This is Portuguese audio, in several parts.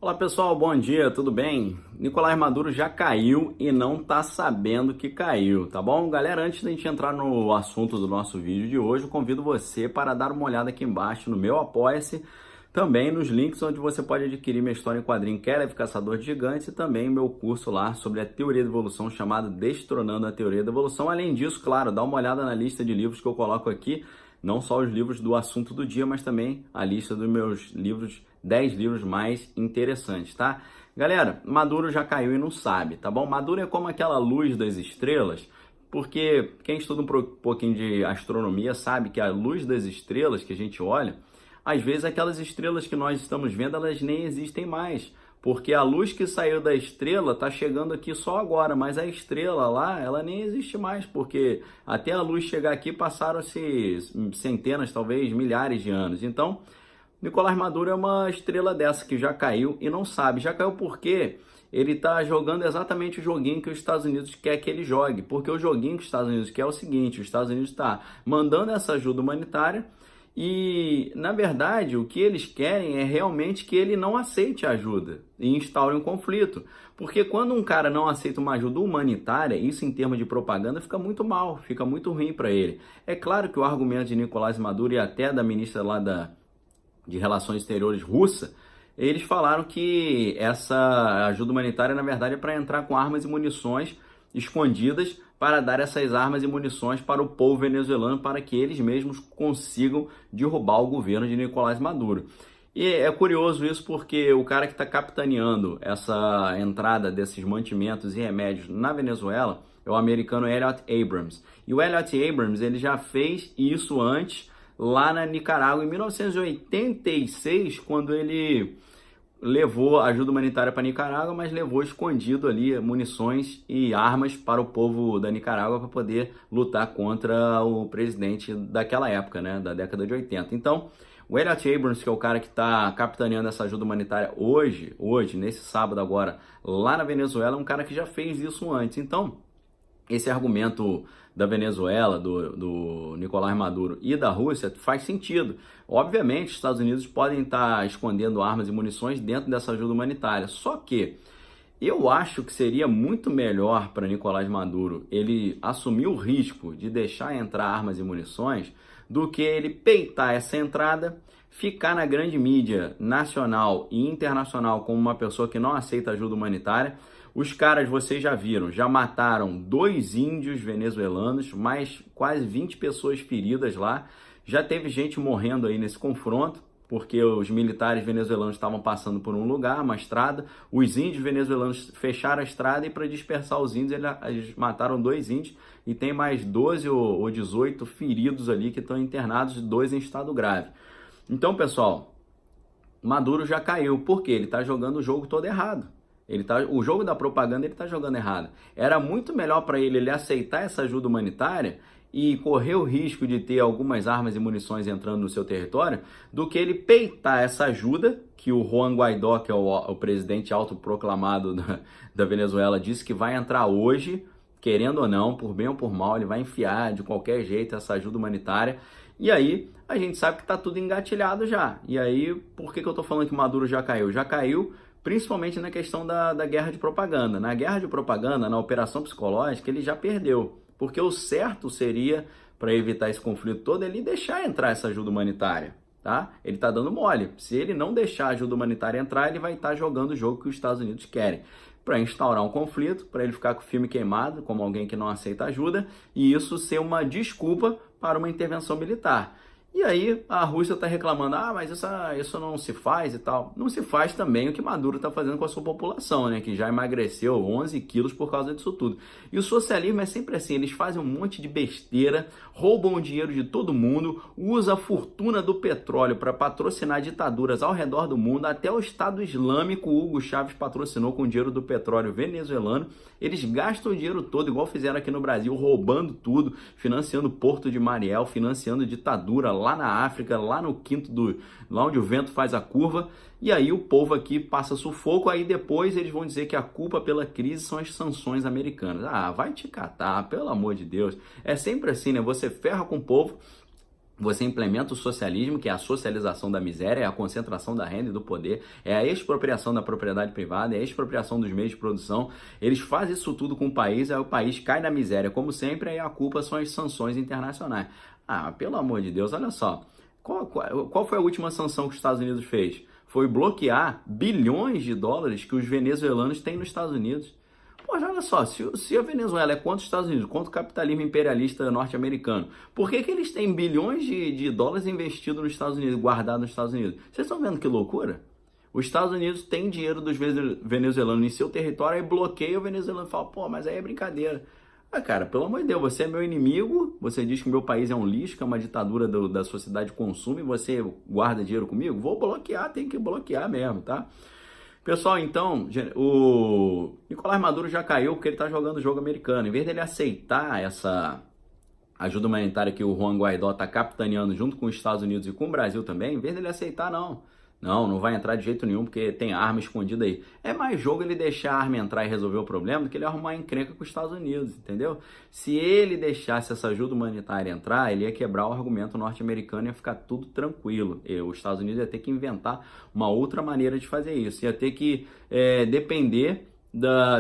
Olá pessoal, bom dia, tudo bem? Nicolás Maduro já caiu e não tá sabendo que caiu, tá bom? Galera, antes da gente entrar no assunto do nosso vídeo de hoje, eu convido você para dar uma olhada aqui embaixo no meu Apoia-se, também nos links onde você pode adquirir minha história em quadrinho Kelev, Caçador de Gigantes, e também meu curso lá sobre a teoria da evolução chamado Destronando a Teoria da Evolução. Além disso, claro, dá uma olhada na lista de livros que eu coloco aqui, não só os livros do assunto do dia, mas também a lista dos meus livros, 10 livros mais interessantes, tá? Galera, Maduro já caiu e não sabe, tá bom? Maduro é como aquela luz das estrelas, porque quem estuda um pouquinho de astronomia sabe que a luz das estrelas que a gente olha, às vezes aquelas estrelas que nós estamos vendo, elas nem existem mais, porque a luz que saiu da estrela está chegando aqui só agora, mas a estrela lá, ela nem existe mais, porque até a luz chegar aqui passaram-se centenas, talvez milhares de anos. Então, Nicolás Maduro é uma estrela dessa que já caiu e não sabe. Já caiu porque ele está jogando exatamente o joguinho que os Estados Unidos quer que ele jogue. Porque o joguinho que os Estados Unidos quer é o seguinte: os Estados Unidos está mandando essa ajuda humanitária e, na verdade, o que eles querem é realmente que ele não aceite a ajuda e instaure um conflito. Porque quando um cara não aceita uma ajuda humanitária, isso em termos de propaganda fica muito mal, fica muito ruim para ele. É claro que o argumento de Nicolás Maduro e até da ministra lá de Relações Exteriores russa, eles falaram que essa ajuda humanitária, na verdade, é para entrar com armas e munições escondidas para dar essas armas e munições para o povo venezuelano, para que eles mesmos consigam derrubar o governo de Nicolás Maduro. E é curioso isso porque o cara que está capitaneando essa entrada desses mantimentos e remédios na Venezuela é o americano Elliot Abrams. E o Elliot Abrams, ele já fez isso antes lá na Nicarágua, em 1986, quando ele levou ajuda humanitária para a Nicarágua, mas levou escondido ali munições e armas para o povo da Nicarágua para poder lutar contra o presidente daquela época, né, da década de 80. Então, o Elliot Abrams, que é o cara que está capitaneando essa ajuda humanitária hoje, nesse sábado agora, lá na Venezuela, é um cara que já fez isso antes. Então, esse argumento da Venezuela, do Nicolás Maduro e da Rússia faz sentido. Obviamente, os Estados Unidos podem estar escondendo armas e munições dentro dessa ajuda humanitária. Só que eu acho que seria muito melhor para Nicolás Maduro ele assumir o risco de deixar entrar armas e munições do que ele peitar essa entrada, ficar na grande mídia nacional e internacional como uma pessoa que não aceita ajuda humanitária. Os caras, vocês já viram, já mataram 2 índios venezuelanos, mais quase 20 pessoas feridas lá. Já teve gente morrendo aí nesse confronto, porque os militares venezuelanos estavam passando por um lugar, uma estrada. Os índios venezuelanos fecharam a estrada e para dispersar os índios, eles mataram 2 índios e tem mais 12 ou 18 feridos ali que estão internados, 2 em estado grave. Então, pessoal, Maduro já caiu, porque ele está jogando o jogo todo errado. O jogo da propaganda ele está jogando errado. Era muito melhor para ele aceitar essa ajuda humanitária e correr o risco de ter algumas armas e munições entrando no seu território, do que ele peitar essa ajuda, que o Juan Guaidó, que é o presidente autoproclamado da Venezuela, disse que vai entrar hoje, querendo ou não, por bem ou por mal, ele vai enfiar de qualquer jeito essa ajuda humanitária. E aí, a gente sabe que está tudo engatilhado já. E aí, por que eu estou falando que Maduro já caiu? Já caiu principalmente na questão da guerra de propaganda. Na guerra de propaganda, na operação psicológica, ele já perdeu. Porque o certo seria, para evitar esse conflito todo, ele deixar entrar essa ajuda humanitária. Tá? Ele está dando mole. Se ele não deixar a ajuda humanitária entrar, ele vai estar jogando o jogo que os Estados Unidos querem, para instaurar um conflito, para ele ficar com o filme queimado, como alguém que não aceita ajuda, e isso ser uma desculpa para uma intervenção militar. E aí a Rússia está reclamando, mas isso não se faz e tal. Não se faz também o que Maduro está fazendo com a sua população, né? Que já emagreceu 11 quilos por causa disso tudo. E o socialismo é sempre assim, eles fazem um monte de besteira, roubam o dinheiro de todo mundo, usam a fortuna do petróleo para patrocinar ditaduras ao redor do mundo, até o Estado Islâmico, o Hugo Chávez patrocinou com o dinheiro do petróleo venezuelano. Eles gastam o dinheiro todo, igual fizeram aqui no Brasil, roubando tudo, financiando o Porto de Mariel, financiando ditadura lá na África, lá no lá onde o vento faz a curva, e aí o povo aqui passa sufoco, aí depois eles vão dizer que a culpa pela crise são as sanções americanas. Vai te catar, pelo amor de Deus. É sempre assim, né? Você ferra com o povo, Você implementa o socialismo, que é a socialização da miséria, é a concentração da renda e do poder, é a expropriação da propriedade privada, é a expropriação dos meios de produção. Eles fazem isso tudo com o país, aí o país cai na miséria, como sempre, aí a culpa são as sanções internacionais. Ah, pelo amor de Deus, olha só. Qual foi a última sanção que os Estados Unidos fez? Foi bloquear bilhões de dólares que os venezuelanos têm nos Estados Unidos. Pô, olha só, se a Venezuela é contra os Estados Unidos, contra o capitalismo imperialista norte-americano, por que eles têm bilhões de dólares investidos nos Estados Unidos, guardados nos Estados Unidos? Vocês estão vendo que loucura? Os Estados Unidos têm dinheiro dos venezuelanos em seu território, aí bloqueia o venezuelano e fala, pô, mas aí é brincadeira. Ah, cara, pelo amor de Deus, você é meu inimigo, você diz que meu país é um lixo, que é uma ditadura da sociedade de consumo e você guarda dinheiro comigo? Vou bloquear, tem que bloquear mesmo, tá? Pessoal, então, o Nicolás Maduro já caiu porque ele está jogando o jogo americano. Em vez dele aceitar essa ajuda humanitária que o Juan Guaidó está capitaneando junto com os Estados Unidos e com o Brasil também, em vez dele aceitar, não. Não vai entrar de jeito nenhum porque tem arma escondida aí. É mais jogo ele deixar a arma entrar e resolver o problema do que ele arrumar encrenca com os Estados Unidos, entendeu? Se ele deixasse essa ajuda humanitária entrar, ele ia quebrar o argumento norte-americano e ia ficar tudo tranquilo. E os Estados Unidos ia ter que inventar uma outra maneira de fazer isso. Ia ter que depender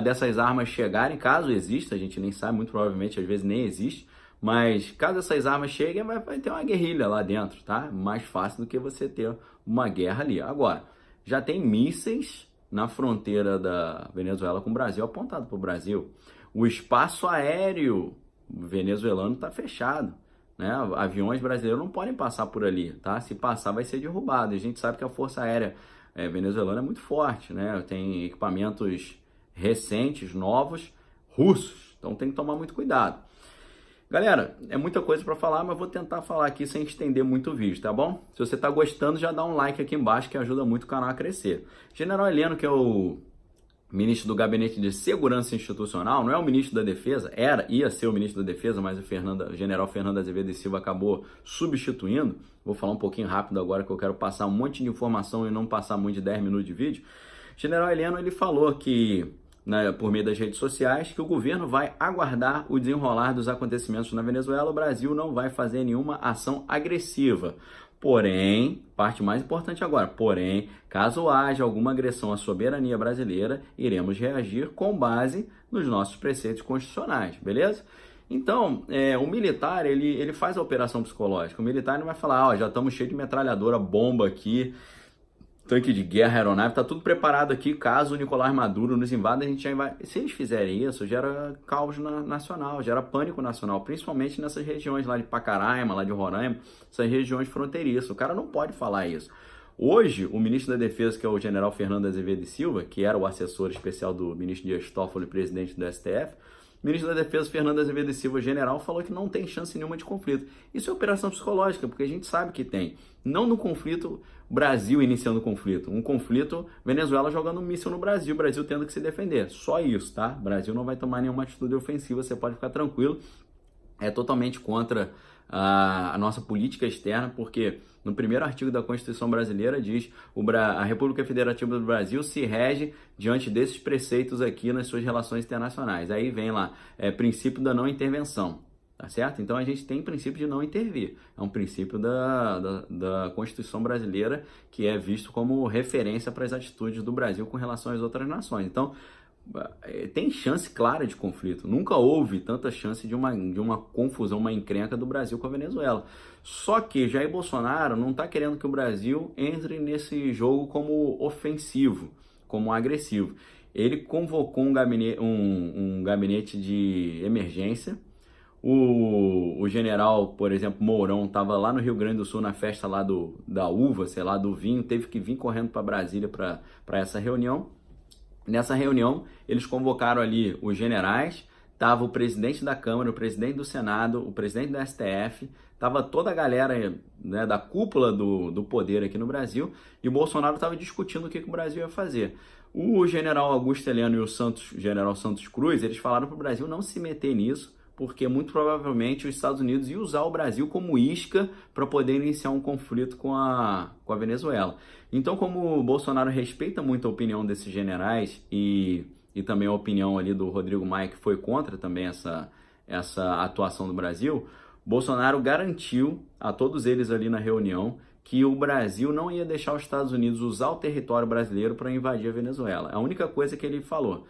dessas armas chegarem, caso exista, a gente nem sabe, muito provavelmente às vezes nem existe. Mas caso essas armas cheguem, vai ter uma guerrilha lá dentro, tá? Mais fácil do que você ter uma guerra ali. Agora, já tem mísseis na fronteira da Venezuela com o Brasil apontado para o Brasil. O espaço aéreo venezuelano está fechado, né? Aviões brasileiros não podem passar por ali, tá? Se passar, vai ser derrubado. E a gente sabe que a Força Aérea venezuelana é muito forte, né? Tem equipamentos recentes, novos, russos. Então tem que tomar muito cuidado. Galera, é muita coisa para falar, mas vou tentar falar aqui sem estender muito o vídeo, tá bom? Se você está gostando, já dá um like aqui embaixo que ajuda muito o canal a crescer. General Heleno, que é o ministro do Gabinete de Segurança Institucional, não é o ministro da Defesa, ia ser o ministro da Defesa, mas o general Fernando Azevedo e Silva acabou substituindo. Vou falar um pouquinho rápido agora que eu quero passar um monte de informação e não passar muito de 10 minutos de vídeo. General Heleno, ele falou que por meio das redes sociais, que o governo vai aguardar o desenrolar dos acontecimentos na Venezuela, o Brasil não vai fazer nenhuma ação agressiva. Porém, parte mais importante agora, caso haja alguma agressão à soberania brasileira, iremos reagir com base nos nossos preceitos constitucionais, beleza? Então, o militar, ele faz a operação psicológica. O militar não vai falar, já estamos cheios de metralhadora, bomba aqui, tanque de guerra, aeronave, tá tudo preparado aqui, caso o Nicolás Maduro nos invada, a gente já vai... Se eles fizerem isso, gera caos nacional, gera pânico nacional, principalmente nessas regiões lá de Pacaraima, lá de Roraima, essas regiões fronteiriças. O cara não pode falar isso. Hoje, o ministro da Defesa, que é o general Fernando Azevedo e Silva, que era o assessor especial do ministro Dias Toffoli, presidente do STF, o ministro da Defesa, Fernando Azevedo e Silva, general, falou que não tem chance nenhuma de conflito. Isso é operação psicológica, porque a gente sabe que tem. Não no conflito, Brasil iniciando o conflito. Um conflito, Venezuela jogando um míssil no Brasil, o Brasil tendo que se defender. Só isso, tá? O Brasil não vai tomar nenhuma atitude ofensiva, você pode ficar tranquilo. É totalmente contra a nossa política externa, porque no primeiro artigo da Constituição brasileira diz a República Federativa do Brasil se rege diante desses preceitos aqui nas suas relações internacionais. Aí vem lá, princípio da não intervenção, tá certo? Então a gente tem princípio de não intervir. É um princípio da Constituição brasileira que é visto como referência para as atitudes do Brasil com relação às outras nações. Então, tem chance clara de conflito. Nunca houve tanta chance de uma confusão, uma encrenca do Brasil com a Venezuela. Só que Jair Bolsonaro não está querendo que o Brasil entre nesse jogo como ofensivo, como agressivo. Ele convocou um gabinete de emergência. O general, por exemplo, Mourão, estava lá no Rio Grande do Sul na festa lá da uva, sei lá, do vinho, teve que vir correndo para Brasília para essa reunião. Nessa reunião, eles convocaram ali os generais, estava o presidente da Câmara, o presidente do Senado, o presidente da STF, estava toda a galera, né, da cúpula do poder aqui no Brasil, e o Bolsonaro estava discutindo o que o Brasil ia fazer. O general Augusto Heleno e o general Santos Cruz, eles falaram para o Brasil não se meter nisso, porque muito provavelmente os Estados Unidos iam usar o Brasil como isca para poder iniciar um conflito com a Venezuela. Então, como o Bolsonaro respeita muito a opinião desses generais e também a opinião ali do Rodrigo Maia, que foi contra também essa atuação do Brasil, Bolsonaro garantiu a todos eles ali na reunião que o Brasil não ia deixar os Estados Unidos usar o território brasileiro para invadir a Venezuela. A única coisa que ele falou,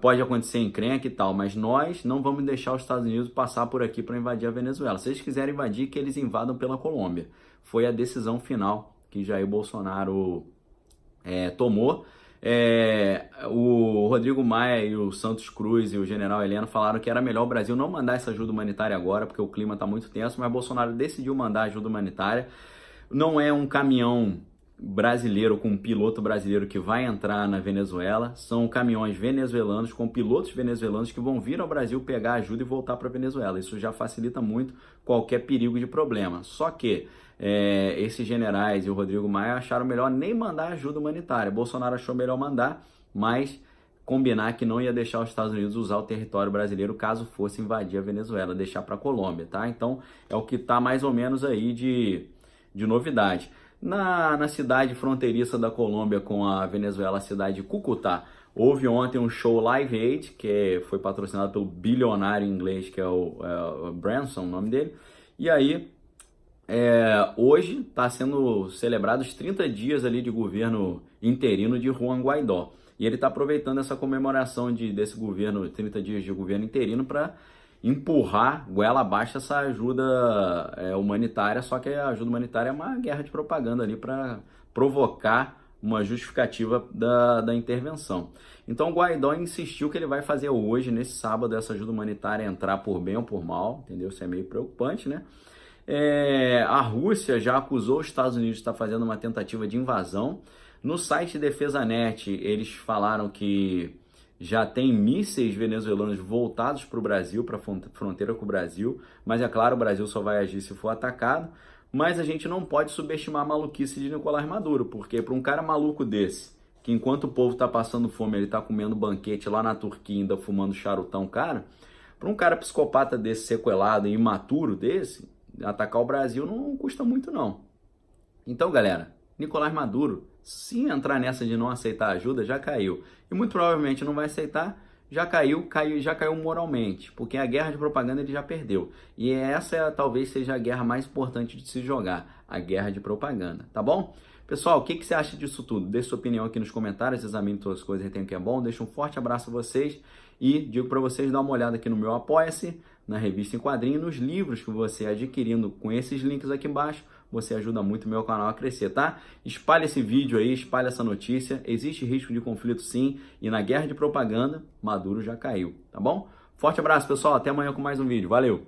pode acontecer encrenca e tal, mas nós não vamos deixar os Estados Unidos passar por aqui para invadir a Venezuela. Se eles quiserem invadir, que eles invadam pela Colômbia. Foi a decisão final que Jair Bolsonaro tomou. O Rodrigo Maia e o Santos Cruz e o general Heleno falaram que era melhor o Brasil não mandar essa ajuda humanitária agora, porque o clima está muito tenso, mas Bolsonaro decidiu mandar ajuda humanitária. Não é um caminhão brasileiro com um piloto brasileiro que vai entrar na Venezuela, são caminhões venezuelanos com pilotos venezuelanos que vão vir ao Brasil pegar ajuda e voltar para a Venezuela. Isso já facilita muito qualquer perigo de problema. Só que esses generais e o Rodrigo Maia acharam melhor nem mandar ajuda humanitária. Bolsonaro achou melhor mandar, mas combinar que não ia deixar os Estados Unidos usar o território brasileiro caso fosse invadir a Venezuela, deixar para a Colômbia, tá? Então é o que está mais ou menos aí de novidade. Na cidade fronteiriça da Colômbia com a Venezuela, a cidade de Cúcuta, houve ontem um show Live Aid, que foi patrocinado pelo bilionário inglês, que é o Branson, o nome dele. E aí, hoje está sendo celebrados os 30 dias ali de governo interino de Juan Guaidó. E ele está aproveitando essa comemoração desse governo, 30 dias de governo interino, para empurrar goela abaixo essa ajuda humanitária, só que a ajuda humanitária é uma guerra de propaganda ali para provocar uma justificativa da intervenção. Então o Guaidó insistiu que ele vai fazer hoje, nesse sábado, essa ajuda humanitária entrar por bem ou por mal, entendeu? Isso é meio preocupante, né? A Rússia já acusou os Estados Unidos de estar fazendo uma tentativa de invasão. No site DefesaNet, eles falaram que já tem mísseis venezuelanos voltados para o Brasil, para a fronteira com o Brasil, mas é claro, o Brasil só vai agir se for atacado. Mas a gente não pode subestimar a maluquice de Nicolás Maduro, porque para um cara maluco desse, que enquanto o povo está passando fome, ele está comendo banquete lá na Turquia, ainda fumando charutão, cara, para um cara psicopata desse, sequelado e imaturo desse, atacar o Brasil não custa muito não. Então, galera, Nicolás Maduro, se entrar nessa de não aceitar ajuda, já caiu. E muito provavelmente não vai aceitar, já caiu moralmente, porque a guerra de propaganda ele já perdeu. E essa talvez seja a guerra mais importante de se jogar, a guerra de propaganda, tá bom? Pessoal, o que você acha disso tudo? Deixe sua opinião aqui nos comentários, examine todas as coisas, retenha o que é bom, deixa um forte abraço a vocês e digo para vocês dar uma olhada aqui no meu Apoia-se, na revista em quadrinho, nos livros que você adquirindo com esses links aqui embaixo, você ajuda muito o meu canal a crescer, tá? Espalhe esse vídeo aí, espalhe essa notícia. Existe risco de conflito sim, e na guerra de propaganda, Maduro já caiu, tá bom? Forte abraço, pessoal. Até amanhã com mais um vídeo. Valeu!